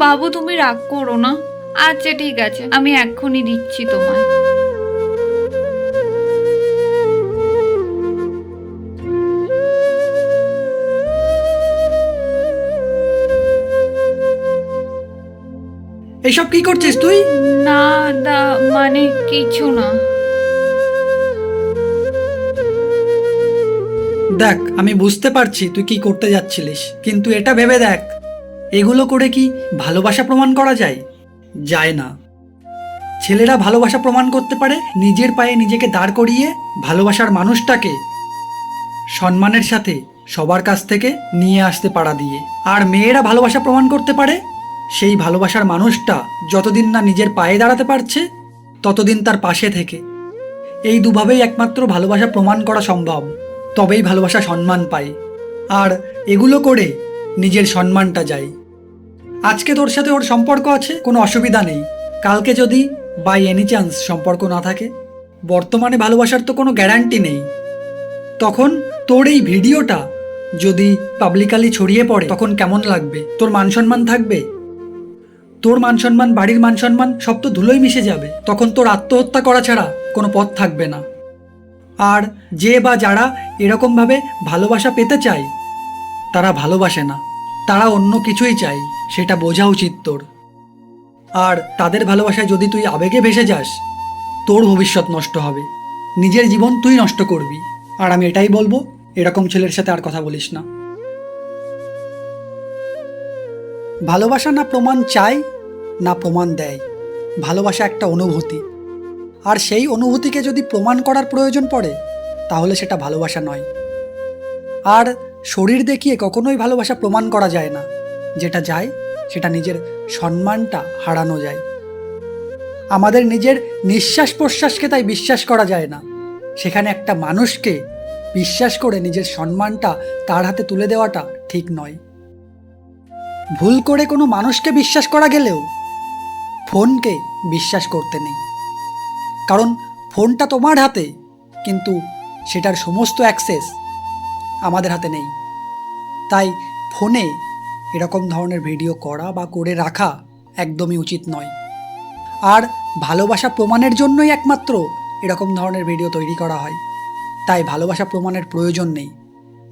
বাবু তুমি রাগ করো না। আচ্ছা ঠিক আছে, আমি এক্ষুনি দিচ্ছি তোমায়। এসব কি করছিস তুই? না দা, মানে কিছু না। দেখ, আমি বুঝতে পারছি তুই কি করতে যাচ্ছিলিস, কিন্তু এটা ভেবে দেখ, এগুলো করে কি ভালোবাসা প্রমাণ করা যায়? যায় না। ছেলেরা ভালোবাসা প্রমাণ করতে পারে নিজের পায়ে নিজেকে দাঁড় করিয়ে, ভালোবাসার মানুষটাকে সম্মানের সাথে সবার কাছ থেকে নিয়ে আসতে পারা দিয়ে। আর মেয়েরা ভালোবাসা প্রমাণ করতে পারে সেই ভালোবাসার মানুষটা যতদিন না নিজের পায়ে দাঁড়াতে পারছে ততদিন তার পাশে থেকে। এই দুভাবেই একমাত্র ভালোবাসা প্রমাণ করা সম্ভব, তবেই ভালোবাসা সম্মান পায়। আর এগুলো করে নিজের সম্মানটা যায়। আজকে তোর সাথে ওর সম্পর্ক আছে, কোনো অসুবিধা নেই। কালকে যদি বাই এনি চান্স সম্পর্ক না থাকে, বর্তমানে ভালোবাসার তো কোনো গ্যারান্টি নেই, তখন তোর এই ভিডিওটা যদি পাবলিকালি ছড়িয়ে পড়ে তখন কেমন লাগবে? তোর মান সম্মান থাকবে? তোর মান সম্মান, বাড়ির মান সম্মান সব তো ধুলোয় মিশে যাবে। তখন তোর আত্মহত্যা করা ছাড়া কোনো পথ থাকবে না। আর যে বা যারা এরকমভাবে ভালোবাসা পেতে চায় তারা ভালোবাসে না, তারা অন্য কিছুই চায়, সেটা বোঝা উচিত তোর। আর তাদের ভালোবাসায় যদি তুই আবেগে ভেসে যাস, তোর ভবিষ্যৎ নষ্ট হবে, নিজের জীবন তুই নষ্ট করবি। আর আমি এটাই বলবো, এরকম ছেলের সাথে আর কথা বলিস না। ভালোবাসা না প্রমাণ চায় না প্রমাণ দেয়, ভালোবাসা একটা অনুভূতি। আর সেই অনুভূতিকে যদি প্রমাণ করার প্রয়োজন পড়ে তাহলে সেটা ভালোবাসা নয়। আর শরীর দেখিয়ে কখনোই ভালোবাসা প্রমাণ করা যায় না। যেটা যায় সেটা নিজের সম্মানটা হারানো যায়। আমাদের নিজের নিঃশ্বাস প্রশ্বাসকে তাই বিশ্বাস করা যায় না, সেখানে একটা মানুষকে বিশ্বাস করে নিজের সম্মানটা তার হাতে তুলে দেওয়াটা ঠিক নয়। ভুল করে কোনো মানুষকে বিশ্বাস করা গেলেও ফোনকে বিশ্বাস করতে নেই, কারণ ফোনটা তোমার হাতে, কিন্তু সেটার সমস্ত অ্যাক্সেস আমাদের হাতে নেই। তাই ফোনে এরকম ধরনের ভিডিও করা বা করে রাখা একদমই উচিত নয়। আর ভালোবাসা প্রমাণের জন্যই একমাত্র এরকম ধরনের ভিডিও তৈরি করা হয়। তাই ভালোবাসা প্রমাণের প্রয়োজন নেই।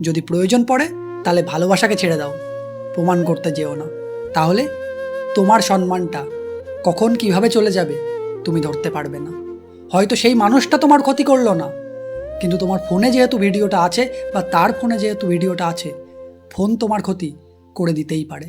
যদি প্রয়োজন পড়ে তাহলে ভালোবাসাকে ছেড়ে দাও, প্রমাণ করতে যেও না। তাহলে তোমার সম্মানটা কখন কিভাবে চলে যাবে তুমি ধরতে পারবে না। হয়তো সেই মানুষটা তোমার ক্ষতি করলো না, কিন্তু তোমার ফোনে যেহেতু ভিডিওটা আছে বা তার ফোনে যেহেতু ভিডিওটা আছে, ফোন তোমার ক্ষতি করে দিতেই পারে।